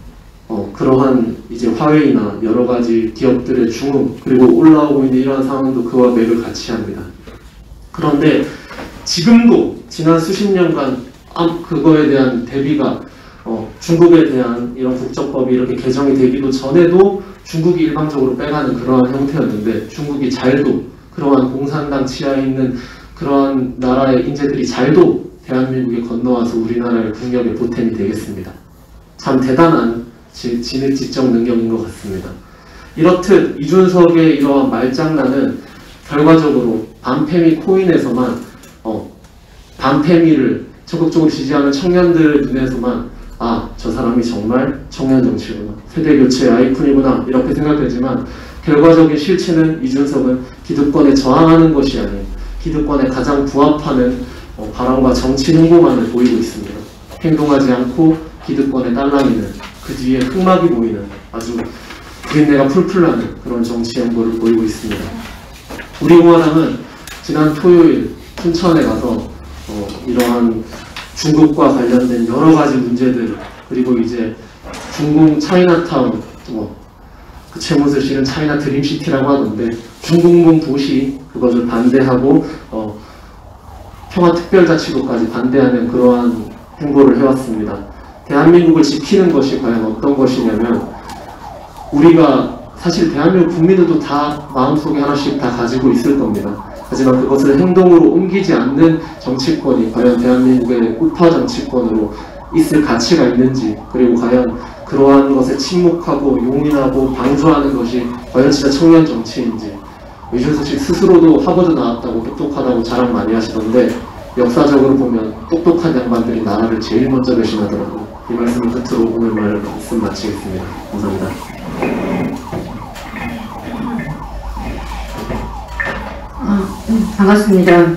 S5: 그러한 이제 화웨이나 여러 가지 기업들의 중흥, 그리고 올라오고 있는 이러한 상황도 그와 맥을 같이 합니다. 그런데 지금도 지난 수십 년간 그거에 대한 대비가 중국에 대한 이런 국적법이 이렇게 개정이 되기도 전에도 중국이 일방적으로 빼가는 그러한 형태였는데, 중국이 잘도 그러한 공산당 지하에 있는 그러한 나라의 인재들이 잘도 대한민국에 건너와서 우리나라의 국력의 보탬이 되겠습니다. 참 대단한 지능지적 능력인 것 같습니다. 이렇듯 이준석의 이러한 말장난은 결과적으로 반패미 코인에서만 반패미를 적극적으로 지지하는 청년들 눈에서만 저 사람이 정말 청년 정치구나, 세대교체의 아이콘이구나 이렇게 생각되지만, 결과적인 실체는 이준석은 기득권에 저항하는 것이 아닌 기득권에 가장 부합하는 바람과 정치 행보만을 보이고 있습니다. 행동하지 않고 기득권에 딸랑이는, 그 뒤에 흑막이 보이는 아주 비린내가 풀풀 나는 그런 정치 행보를 보이고 있습니다. 우리 공화당은 지난 토요일 춘천에 가서 이러한 중국과 관련된 여러 가지 문제들, 그리고 이제 중국 차이나타운, 그 최문슬 씨는 차이나 드림시티라고 하던데 중국몽 도시, 그것을 반대하고 평화특별자치구까지 반대하는 그러한 행보를 해왔습니다. 대한민국을 지키는 것이 과연 어떤 것이냐면, 우리가 사실 대한민국 국민들도 다 마음속에 하나씩 다 가지고 있을 겁니다. 하지만 그것을 행동으로 옮기지 않는 정치권이 과연 대한민국의 우파 정치권으로 있을 가치가 있는지, 그리고 과연 그러한 것에 침묵하고 용인하고 방조하는 것이 과연 진짜 청년 정치인지. 이준석 씨 스스로도 하버드 나왔다고 똑똑하다고 자랑 많이 하시던데, 역사적으로 보면 똑똑한 양반들이 나라를 제일 먼저 배신하더라고요. 이 말씀을 끝으로 오늘 말씀 마치겠습니다. 감사합니다.
S6: 반갑습니다.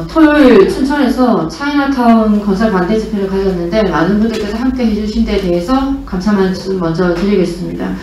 S6: 토요일 춘천에서 차이나타운 건설 반대 집회를 가졌는데, 많은 분들께서 함께 해주신 데 대해서 감사 말씀 먼저 드리겠습니다.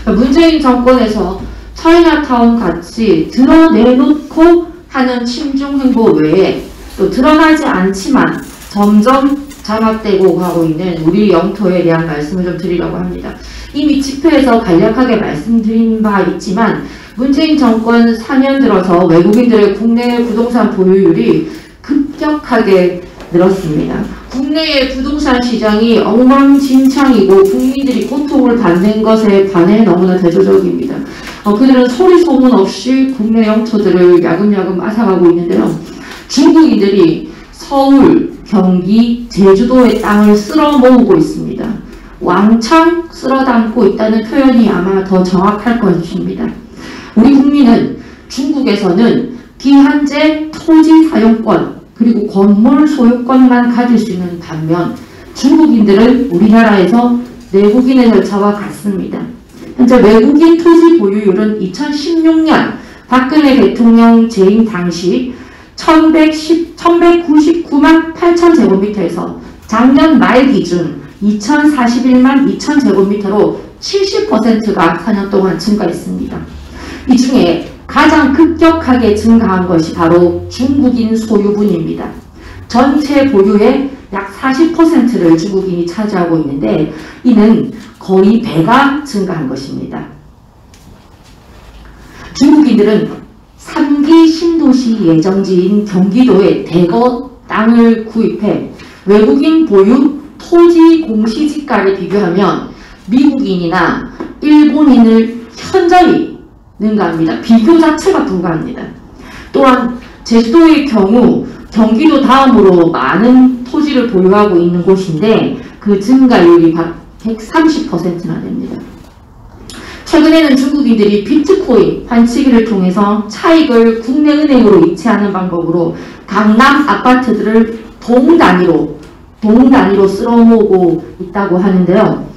S6: 문재인 정권에서 차이나타운 같이 드러내놓고 하는 친중 행보 외에 또 드러나지 않지만 점점 장악되고 가고 있는 우리 영토에 대한 말씀을 좀 드리려고 합니다. 이미 집회에서 간략하게 말씀드린 바 있지만, 문재인 정권 4년 들어서 외국인들의 국내 부동산 보유율이 급격하게 늘었습니다. 국내의 부동산 시장이 엉망진창이고 국민들이 고통을 받는 것에 반해 너무나 대조적입니다. 그들은 소리 소문 없이 국내 영토들을 야금야금 앗아가고 있는데요. 중국인들이 서울, 경기, 제주도의 땅을 쓸어 모으고 있습니다. 왕창 쓸어 담고 있다는 표현이 아마 더 정확할 것입니다. 우리 국민은 중국에서는 기한제 토지 사용권 그리고 건물 소유권만 가질 수 있는 반면, 중국인들은 우리나라에서 내국인의 절차와 같습니다. 현재 외국인 토지 보유율은 2016년 박근혜 대통령 재임 당시 1199만 8천 제곱미터에서 작년 말 기준 2041만 2천 제곱미터로 70%가 4년 동안 증가했습니다. 이 중에 가장 급격하게 증가한 것이 바로 중국인 소유분입니다. 전체 보유의 약 40%를 중국인이 차지하고 있는데, 이는 거의 배가 증가한 것입니다. 중국인들은 3기 신도시 예정지인 경기도에 대거 땅을 구입해 외국인 보유 토지 공시지가를 비교하면 미국인이나 일본인을 현저히 능가합니다. 비교 자체가 불가합니다. 또한 제주도의 경우 경기도 다음으로 많은 토지를 보유하고 있는 곳인데, 그 증가율이 130%나 됩니다. 최근에는 중국인들이 비트코인 환치기를 통해서 차익을 국내 은행으로 이체하는 방법으로 강남 아파트들을 동 단위로 쓸어 모으고 있다고 하는데요.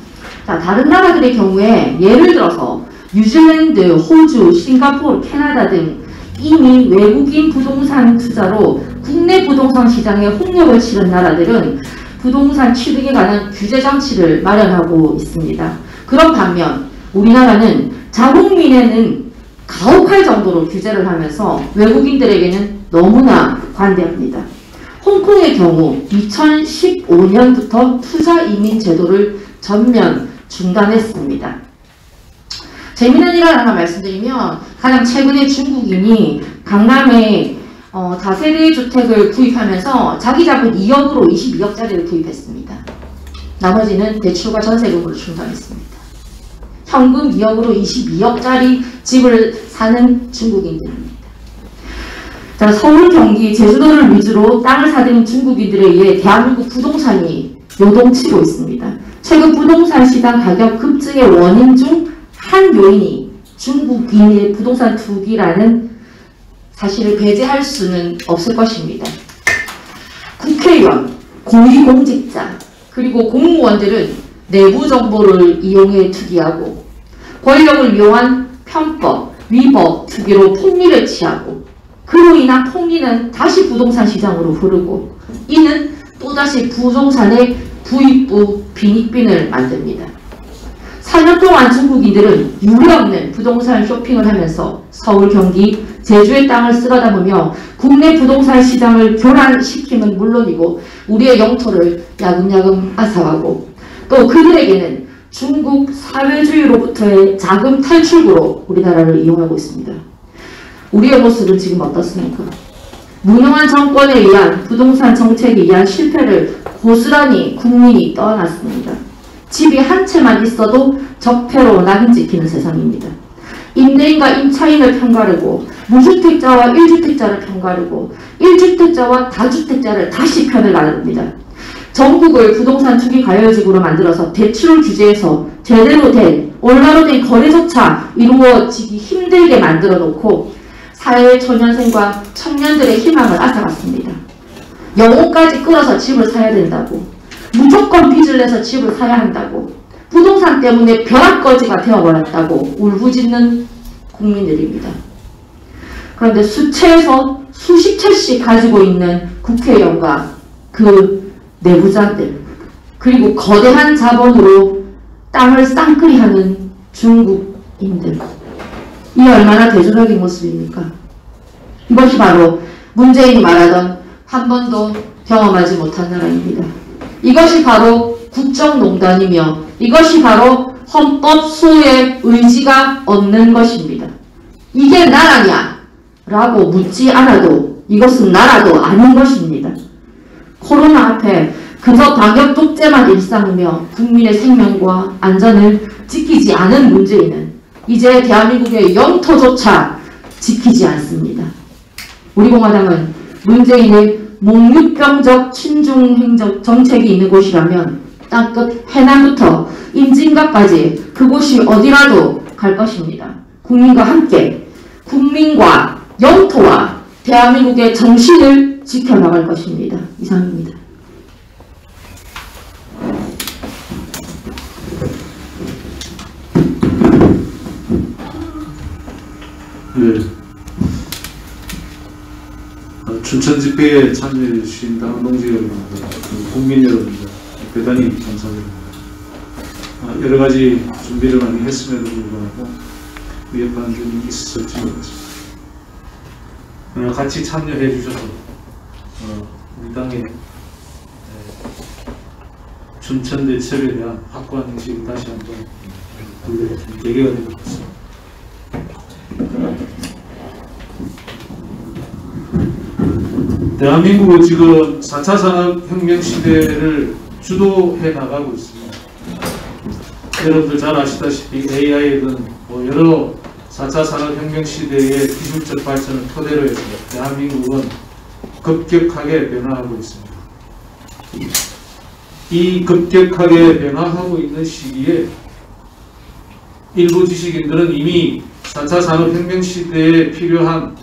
S6: 자, 다른 나라들의 경우에 예를 들어서 뉴질랜드, 호주, 싱가포르, 캐나다 등 이미 외국인 부동산 투자로 국내 부동산 시장에 홍역을 치른 나라들은 부동산 취득에 관한 규제 장치를 마련하고 있습니다. 그런 반면 우리나라는 자국민에는 가혹할 정도로 규제를 하면서 외국인들에게는 너무나 관대합니다. 홍콩의 경우 2015년부터 투자 이민 제도를 전면 중단했습니다. 재미있는 일을 하나 말씀드리면 가장 최근에 중국인이 강남에 다세대 주택을 구입하면서 자기 자본 2억으로 22억짜리를 구입했습니다. 나머지는 대출과 전세금으로 충당했습니다. 현금 2억으로 22억짜리 집을 사는 중국인들입니다. 자, 서울, 경기, 제주도를 위주로 땅을 사들인 중국인들에 의해 대한민국 부동산이 요동치고 있습니다. 최근 부동산 시장 가격 급증의 원인 중 한 요인이 중국인의 부동산 투기라는 사실을 배제할 수는 없을 것입니다. 국회의원, 고위공직자, 그리고 공무원들은 내부 정보를 이용해 투기하고 권력을 이용한 편법, 위법, 투기로 폭리를 취하고 그로 인한 폭리는 다시 부동산 시장으로 흐르고 이는 또다시 부동산의 부익부 빈익빈을 만듭니다. 4년 동안 중국인들은 유례없는 부동산 쇼핑을 하면서 서울, 경기, 제주의 땅을 쓸어 담으며 국내 부동산 시장을 교란시킴은 물론이고 우리의 영토를 야금야금 앗아가고 또 그들에게는 중국 사회주의로부터의 자금 탈출구로 우리나라를 이용하고 있습니다. 우리의 모습은 지금 어떻습니까? 무능한 정권에 의한 부동산 정책에 의한 실패를 고스란히 국민이 떠안았습니다. 집이 한 채만 있어도 적폐로 낙인 찍히는 세상입니다. 임대인과 임차인을 편가르고 무주택자와 1주택자를 편가르고 1주택자와 다주택자를 다시 편을 나눕니다. 전국을 부동산 투기 가열지구로 만들어서 대출을 규제해서 제대로 된 원화로 된 거래조차 이루어지기 힘들게 만들어 놓고 사회 초년생과 청년들의 희망을 앗아갔습니다. 영혼까지 끌어서 집을 사야 된다고 무조건 빚을 내서 집을 사야 한다고 부동산 때문에 벼락거지가 되어버렸다고 울부짖는 국민들입니다. 그런데 수채에서 수십 채씩 가지고 있는 국회의원과 그 내부자들 그리고 거대한 자본으로 땅을 쌍끌이하는 중국인들 이 얼마나 대조적인 모습입니까? 이것이 바로 문재인이 말하던 한 번도 경험하지 못한 나라입니다. 이것이 바로 국정농단이며 이것이 바로 헌법 수호의 의지가 없는 것입니다. 이게 나라냐? 라고 묻지 않아도 이것은 나라도 아닌 것입니다. 코로나 앞에 그저 방역 독재만 일삼으며 국민의 생명과 안전을 지키지 않은 문재인은 이제 대한민국의 영토조차 지키지 않습니다. 우리 공화당은 문재인의 몽유병적 친중행적 정책이 있는 곳이라면 땅끝 해남부터 임진각까지 그곳이 어디라도 갈 것입니다. 국민과 함께 국민과 영토와 대한민국의 정신을 지켜나갈 것입니다. 이상입니다.
S7: 네. 춘천 집회에 참여해 주신 당동지 여러분들, 국민 여러분들 대단히 감사드립니다. 여러 가지 준비를 많이 했음에도 불구하고 미흡한 점이 있었을지 모르겠습니다. 같이 참여해 주셔서 우리 당의 춘천 대첩에 대한 확고한 인식을 다시 한번 계기가 된 것 같습니다. 대한민국은 지금 4차 산업혁명 시대를 주도해 나가고 있습니다. 여러분들 잘 아시다시피 AI든 여러 4차 산업혁명 시대의 기술적 발전을 토대로 해서 대한민국은 급격하게 변화하고 있습니다. 이 급격하게 변화하고 있는 시기에 일부 지식인들은 이미 4차 산업혁명 시대에 필요한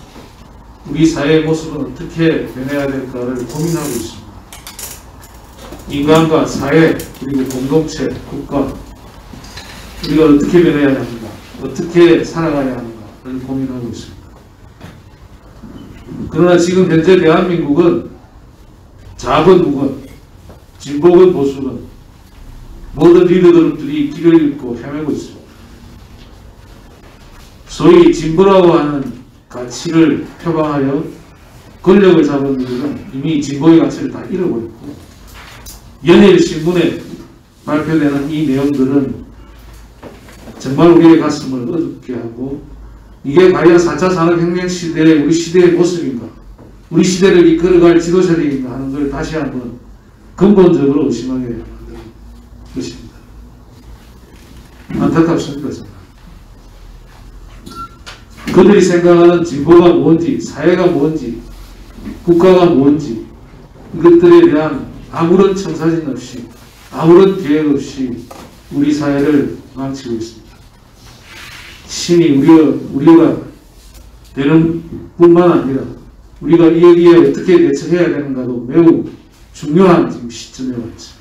S7: 우리 사회의 모습은 어떻게 변해야 될까를 고민하고 있습니다. 인간과 사회, 그리고 공동체, 국가, 우리가 어떻게 변해야 하는가, 어떻게 살아가야 하는가를 고민하고 있습니다. 그러나 지금 현재 대한민국은 좌건 우건, 진보건 보수건 모든 리더들이 길을 잃고 헤매고 있습니다. 소위 진보라고 하는 가치를 표방하여 권력을 잡은 이들은 이미 진보의 가치를 다 잃어버렸고, 연일 신문에 발표되는 이 내용들은 정말 우리의 가슴을 어둡게 하고, 이게 과연 4차 산업혁명 시대의 우리 시대의 모습인가, 우리 시대를 이끌어갈 지도자들인가 하는 걸 다시 한번 근본적으로 의심하게 만드는 것입니다. 안타깝습니다. 정말. 그들이 생각하는 진보가 뭔지, 사회가 뭔지, 국가가 뭔지, 이것들에 대한 아무런 청사진 없이, 아무런 계획 없이 우리 사회를 망치고 있습니다. 신이 우리가 되는 뿐만 아니라 우리가 여기에 어떻게 대처해야 되는가도 매우 중요한 지금 시점에 왔죠.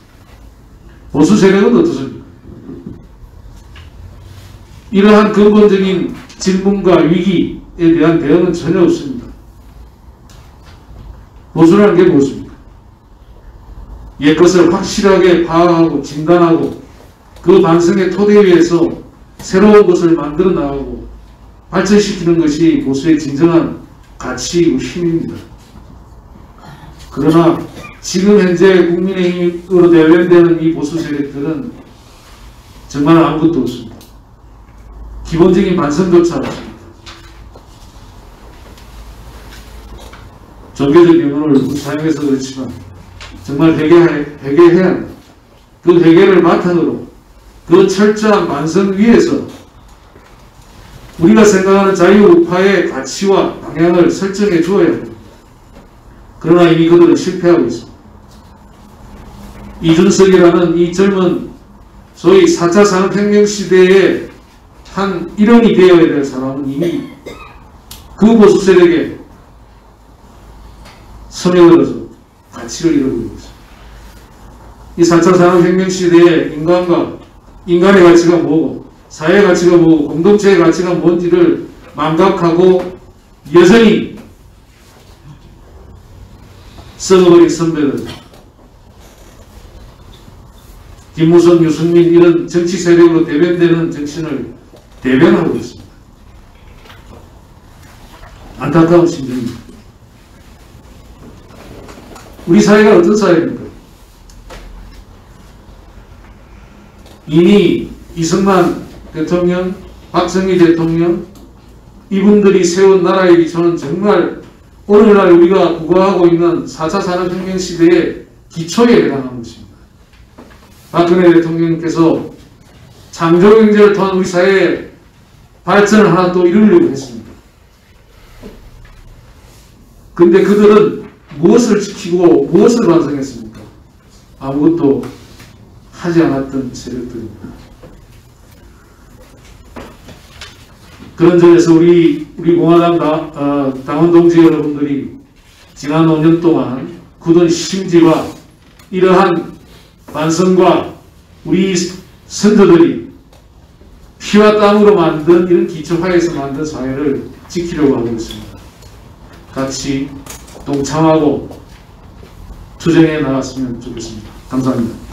S7: 보수 세력은 어떻습니까? 이러한 근본적인 질문과 위기에 대한 대응은 전혀 없습니다. 보수라는 게 무엇입니까? 옛것을 확실하게 파악하고 진단하고 그 반성의 토대 위에서 새로운 것을 만들어 나가고 발전시키는 것이 보수의 진정한 가치이고 힘입니다. 그러나 지금 현재 국민의힘으로 대변되는 이 보수 세력들은 정말 아무것도 없습니다. 기본적인 반성조차 없습니다. 종교적 용어를 사용해서 그렇지만 정말 회개해야 합니다. 그 회개를 바탕으로 그 철저한 반성 위에서 우리가 생각하는 자유우파의 가치와 방향을 설정해 주어야 합니다. 그러나 이미 그들은 실패하고 있습니다. 이준석이라는 이 젊은 소위 4차 산업혁명 시대의 한 일원이 되어야 될 사람은 이미 그 보수 세력에 손에 들어서 가치를 잃어버리고 있습니다. 이 4차 산업혁명 시대에 인간의 가치가 뭐고 사회의 가치가 뭐고 공동체의 가치가 뭔지를 망각하고 여전히 썩어버린 선배들, 김무성, 유승민 이런 정치 세력으로 대변되는 정신을 대변하고 있습니다. 안타까운 심정입니다. 우리 사회가 어떤 사회입니까? 이미 이승만 대통령, 박정희 대통령 이분들이 세운 나라의 기초는 정말 오늘날 우리가 구가하고 있는 4차 산업혁명 시대의 기초에 해당하는 것입니다. 박근혜 대통령께서 창조경제를 통한 우리 사회의 발전을 하나 또 이루려고 했습니다. 그런데 그들은 무엇을 지키고 무엇을 반성했습니까? 아무것도 하지 않았던 세력들입니다. 그런 점에서 우리 공화당 당원 동지 여러분들이 지난 5년 동안 굳은 심지와 이러한 반성과 우리 선조들이 피와 땀으로 만든 이런 기초화에서 만든 사회를 지키려고 하고 있습니다. 같이 동참하고 투쟁해 나갔으면 좋겠습니다. 감사합니다.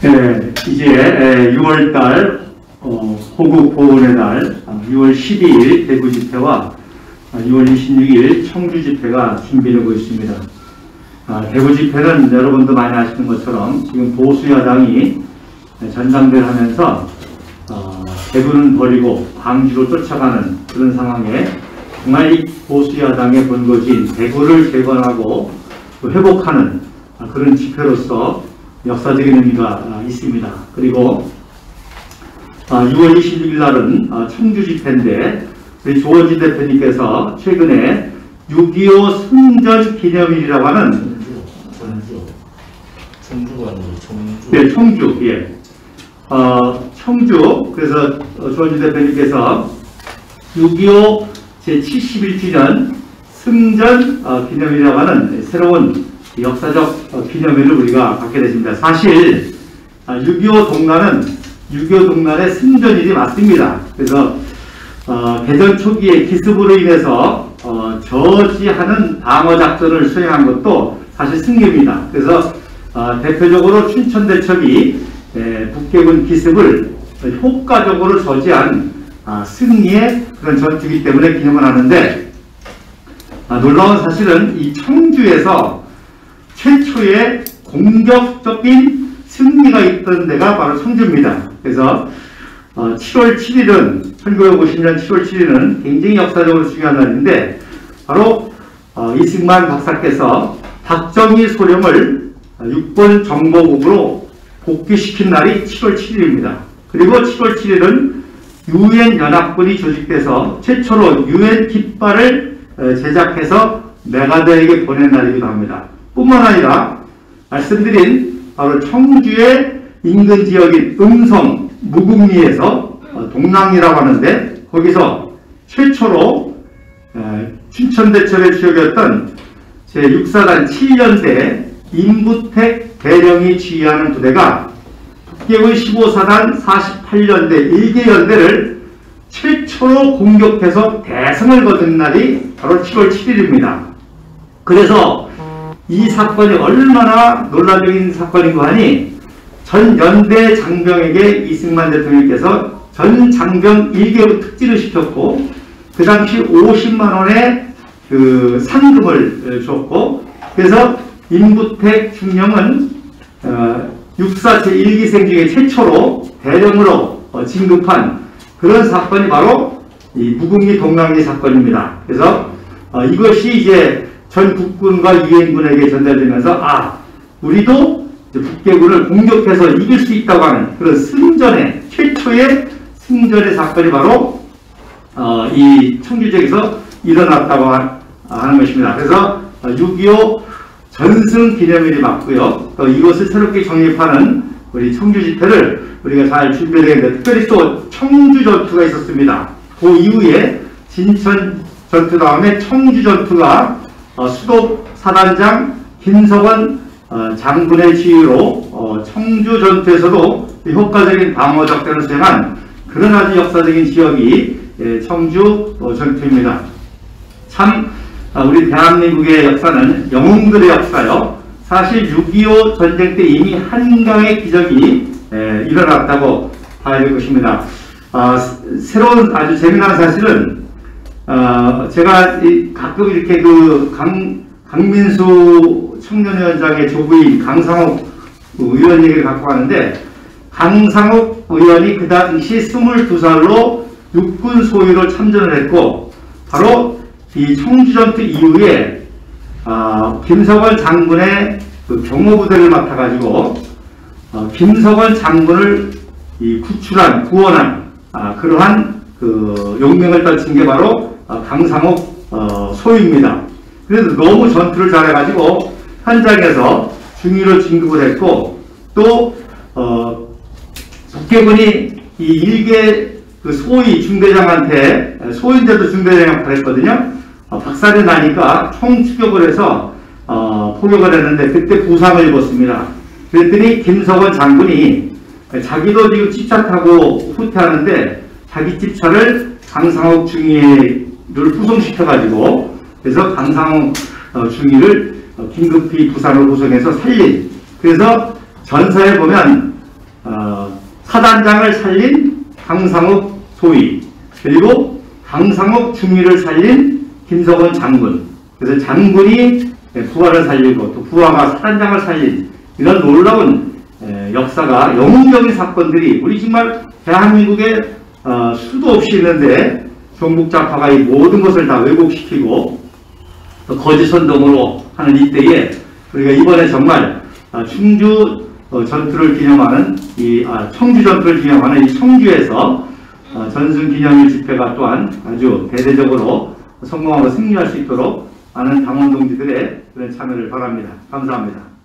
S8: 네, 이제 6월달 호국 보훈의 날 6월 12일 대구 집회와 6월 26일 청주 집회가 준비되고 있습니다. 대구 집회는 여러분도 많이 아시는 것처럼 지금 보수 야당이 전당대를 하면서 대구는 버리고 광주로 쫓아가는 그런 상황에 정말 이 보수 야당의 본거지인 대구를 재건하고 회복하는 그런 집회로서 역사적인 의미가 있습니다. 그리고 6월 26일 날은 청주 집회인데 우리 조원진 대표님께서 최근에 6.25 승전 기념일이라고 하는 네, 청주, 예. 청주, 그래서 조원진 대표님께서 6.25 제71주년 승전 기념일이라고 하는 새로운 역사적 기념일을 우리가 갖게 됐습니다. 사실 6.25 동란의 승전일이 맞습니다. 그래서 개전 초기에 기습으로 인해서 저지하는 방어작전을 수행한 것도 사실 승리입니다. 그래서 대표적으로 춘천대첩이 북계군 기습을 효과적으로 저지한 승리의 그런 전투이기 때문에 기념을 하는데, 놀라운 사실은 이 청주에서 최초의 공격적인 승리가 있던 데가 바로 청주입니다. 그래서 7월 7일은 1950년 7월 7일은 굉장히 역사적으로 중요한 날인데, 바로 이승만 박사께서 박정희 소령을 육군 정보국으로 복귀시킨 날이 7월 7일입니다. 그리고 7월 7일은 유엔 연합군이 조직돼서 최초로 유엔 깃발을 제작해서 메가드에게 보낸 날이기도 합니다. 뿐만 아니라 말씀드린 바로 청주의 인근 지역인 음성, 무궁리에서 동랑이라고 하는데, 거기서 최초로 춘천대첩의 주역이었던 제6사단 7년대 임구택 대령이 지휘하는 부대가 북계군 15사단 48년대 1개 연대를 최초로 공격해서 대승을 거둔 날이 바로 7월 7일입니다. 그래서 이 사건이 얼마나 논란적인 사건인가 하니, 전 연대 장병에게 이승만 대통령께서 전 장병 1개로 특진을 시켰고, 그 당시 50만원의 그 상금을 줬고, 그래서 임구택 중령은 육사 제1기생 중에 최초로 대령으로 진급한 그런 사건이 바로 이 무궁리 동랑리 사건입니다. 그래서 이것이 이제 전 국군과 유엔군에게 전달되면서 우리도 북계군을 공격해서 이길 수 있다고 하는 그런 승전의 최초의 승전의 사건이 바로 이 청주 지역에서 일어났다고 하는 것입니다. 그래서 6.25 전승 기념일이 맞고요. 이것을 새롭게 정립하는 우리 청주 집회를 우리가 잘 준비되는데, 특별히 또 청주 전투가 있었습니다. 그 이후에 진천 전투 다음에 청주 전투가 수도 사단장 김석원 장군의 지휘로 청주 전투에서도 효과적인 방어 작전을 수행한 그런 아주 역사적인 지역이 청주 전투입니다. 참 우리 대한민국의 역사는 영웅들의 역사요. 사실 6.25 전쟁 때 이미 한강의 기적이 일어났다고 봐야 될 것입니다. 새로운 아주 재미난 사실은 제가 가끔 이렇게 그 강민수 청년위원장의 조부인 강상욱 의원 얘기를 갖고 하는데, 강상욱 의원이 그 당시 22살로 육군 소위로 참전을 했고, 바로 이 청주전투 이후에 김석원 장군의 그 경호부대를 맡아가지고 김석원 장군을 구원한 그러한 그 용맹을 떨친 게 바로 강상욱 소위입니다. 그래서 너무 전투를 잘해가지고 현장에서 중위로 진급을 했고, 또 북계군이 이 일개 그 소위 중대장한테, 소인데도 중대장 역할을 했거든요. 박살이 나니까 총 추격을 해서 포격을 했는데 그때 부상을 입었습니다. 그랬더니 김석원 장군이 자기도 지금 집차타고 후퇴하는데 자기 집차를 강상욱 중위를 후송시켜가지고, 그래서 강상욱 중위를 긴급히 부상을 구성해서 살린, 그래서 전사에 보면 사단장을 살린 강상욱 소위, 그리고 강상욱 중위를 살린 김석원 장군, 그래서 장군이 부하를 살리고 또 부하가 사단장을 살린 이런 놀라운 역사가, 영웅적인 사건들이 우리 정말 대한민국에 수도 없이 있는데 종북좌파가 이 모든 것을 다 왜곡시키고 또 거짓 선동으로 하는 이때에 우리가 이번에 정말 청주 전투를 기념하는 이 청주 전투를 기념하는 이 청주에서 전승기념일 집회가 또한 아주 대대적으로 성공하고 승리할 수 있도록 많은 당원 동지들의 그런 참여를 바랍니다. 감사합니다.